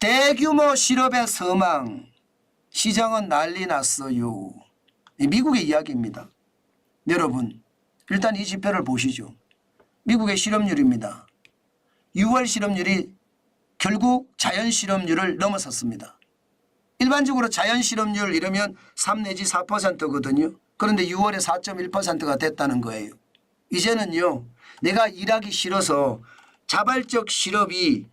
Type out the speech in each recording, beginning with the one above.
대규모 실업의 서망. 시장은 난리 났어요. 미국의 이야기입니다. 여러분 일단 이 지표를 보시죠. 미국의 실업률입니다. 6월 실업률이 결국 자연 실업률을 넘어섰습니다. 일반적으로 자연 실업률 이러면 3 내지 4%거든요. 그런데 6월에 4.1%가 됐다는 거예요. 이제는요 내가 일하기 싫어서 자발적 실업이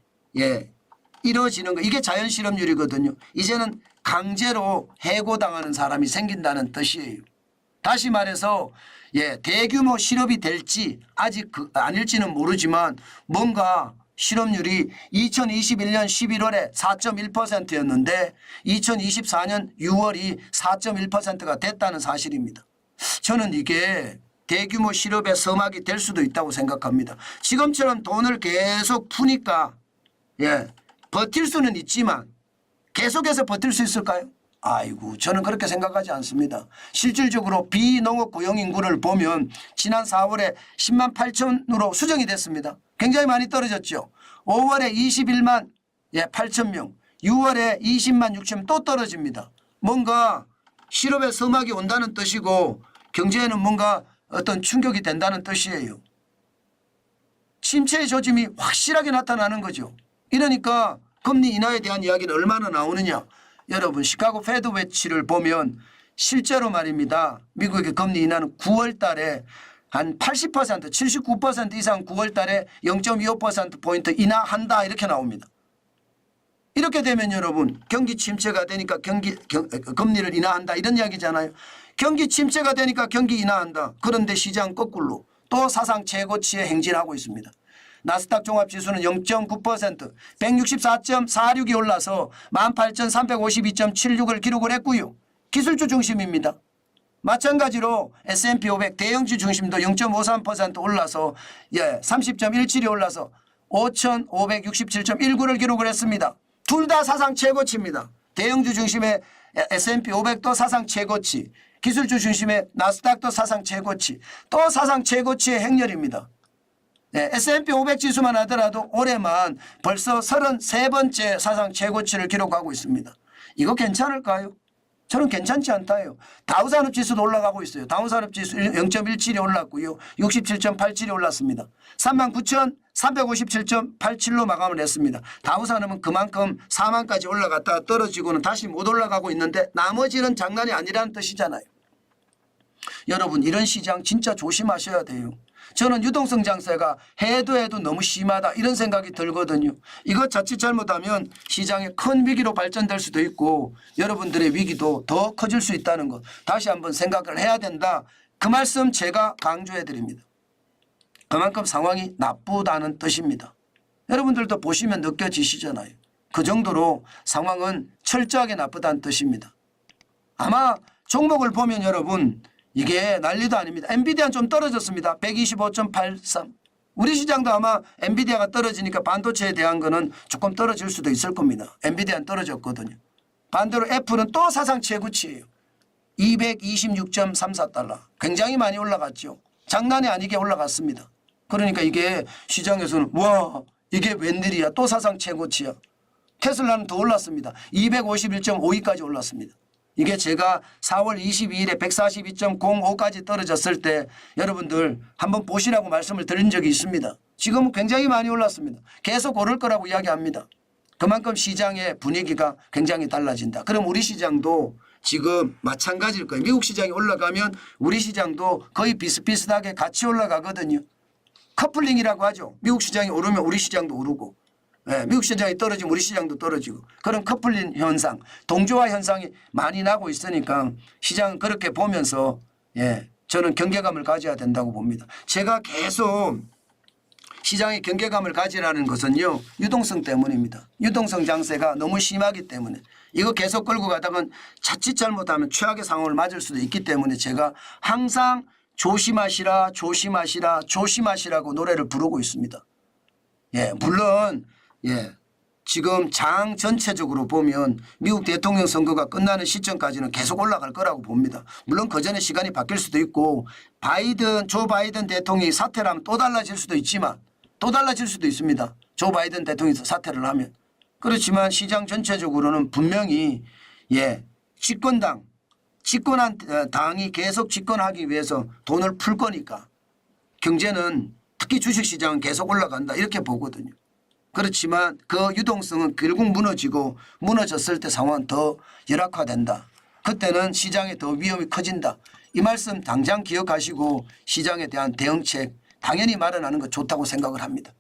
이루어지는 거, 이게 자연 실업률이거든요. 이제는 강제로 해고당하는 사람이 생긴다는 뜻이에요. 다시 말해서 대규모 실업이 될지 아직 아닐지는 모르지만 뭔가 실업률이 2021년 11월에 4.1%였는데 2024년 6월이 4.1%가 됐다는 사실입니다. 저는 이게 대규모 실업의 서막이 될 수도 있다고 생각합니다. 지금처럼 돈을 계속 푸니까 버틸 수는 있지만 계속해서 버틸 수 있을까요? 아이고 저는 그렇게 생각하지 않습니다. 실질적으로 비농업 고용 인구를 보면 지난 4월에 10만 8천으로 수정이 됐습니다. 굉장히 많이 떨어졌죠. 5월에 21만 8천 명, 6월에 20만 6천 명 또 떨어집니다. 뭔가 실업의 서막이 온다는 뜻이고 경제에는 뭔가 어떤 충격이 된다는 뜻이에요. 침체의 조짐이 확실하게 나타나는 거죠. 이러니까 금리 인하에 대한 이야기는 얼마나 나오느냐. 여러분 시카고 페드 워치를 보면 실제로 말입니다. 미국의 금리 인하는 9월 달에 한 80% 79% 이상 9월 달에 0.25%포인트 인하한다 이렇게 나옵니다. 이렇게 되면 여러분 경기 침체가 되니까 금리를 인하한다 이런 이야기잖아요. 경기 침체가 되니까 경기 인하한다. 그런데 시장 거꾸로 또 사상 최고치에 행진하고 있습니다. 나스닥 종합지수는 0.9% 164.46이 올라서 18,352.76을 기록을 했고요. 기술주 중심입니다. 마찬가지로 S&P 500 대형주 중심도 0.53% 올라서 30.17이 올라서 5,567.19를 기록을 했습니다. 둘 다 사상 최고치입니다. 대형주 중심의 S&P 500도 사상 최고치, 기술주 중심의 나스닥도 사상 최고치, 또 사상 최고치의 행렬입니다. S&P 500 지수만 하더라도 올해만 벌써 33번째 사상 최고치를 기록하고 있습니다. 이거 괜찮을까요? 저는 괜찮지 않다요. 다우산업지수도 올라가고 있어요. 다우산업지수 0.17이 올랐고요. 67.87이 올랐습니다. 39,357.87로 마감을 했습니다. 다우산업은 그만큼 4만까지 올라갔다가 떨어지고는 다시 못 올라가고 있는데 나머지는 장난이 아니라는 뜻이잖아요. 여러분 이런 시장 진짜 조심하셔야 돼요. 저는 유동성 장세가 해도 너무 심하다 이런 생각이 들거든요. 이것 자칫 잘못하면 시장의 큰 위기로 발전될 수도 있고 여러분들의 위기도 더 커질 수 있다는 것 다시 한번 생각을 해야 된다. 그 말씀 제가 강조해 드립니다. 그만큼 상황이 나쁘다는 뜻입니다. 여러분들도 보시면 느껴지시잖아요. 그 정도로 상황은 철저하게 나쁘다는 뜻입니다. 아마 종목을 보면 여러분 이게 난리도 아닙니다. 엔비디아는 좀 떨어졌습니다. 125.83. 우리 시장도 아마 엔비디아가 떨어지니까 반도체에 대한 거는 조금 떨어질 수도 있을 겁니다. 엔비디아는 떨어졌거든요. 반대로 애플은 또 사상 최고치예요. 226.34달러. 굉장히 많이 올라갔죠. 장난이 아니게 올라갔습니다. 그러니까 이게 시장에서는 와 이게 웬일이야 또 사상 최고치야. 테슬라는 더 올랐습니다. 251.52까지 올랐습니다. 이게 제가 4월 22일에 142.05까지 떨어졌을 때 여러분들 한번 보시라고 말씀을 드린 적이 있습니다. 지금은 굉장히 많이 올랐습니다. 계속 오를 거라고 이야기합니다. 그만큼 시장의 분위기가 굉장히 달라진다. 그럼 우리 시장도 지금 마찬가지일 거예요. 미국 시장이 올라가면 우리 시장도 거의 비슷비슷하게 같이 올라가거든요. 커플링이라고 하죠. 미국 시장이 오르면 우리 시장도 오르고 미국 시장이 떨어지면 우리 시장도 떨어지고 그런 커플링 현상, 동조화 현상이 많이 나고 있으니까 시장은 그렇게 보면서 저는 경계감을 가져야 된다고 봅니다. 제가 계속 시장에 경계감을 가지라는 것은요. 유동성 때문입니다. 유동성 장세가 너무 심하기 때문에 이거 계속 끌고 가다가 자칫 잘못하면 최악의 상황을 맞을 수도 있기 때문에 제가 항상 조심하시라 조심하시라 조심하시라고 노래를 부르고 있습니다. 물론 지금 장 전체적으로 보면 미국 대통령 선거가 끝나는 시점까지는 계속 올라갈 거라고 봅니다. 물론 그 전에 시간이 바뀔 수도 있고 조 바이든 대통령이 사퇴를 하면 또 달라질 수도 있지만 또 달라질 수도 있습니다. 조 바이든 대통령이 사퇴를 하면. 그렇지만 시장 전체적으로는 분명히 집권한 당이 계속 집권하기 위해서 돈을 풀 거니까 경제는 특히 주식시장은 계속 올라간다 이렇게 보거든요. 그렇지만 그 유동성은 결국 무너지고 무너졌을 때 상황은 더 열악화된다. 그때는 시장에 더 위험이 커진다. 이 말씀 당장 기억하시고 시장에 대한 대응책 당연히 마련하는 거 좋다고 생각을 합니다.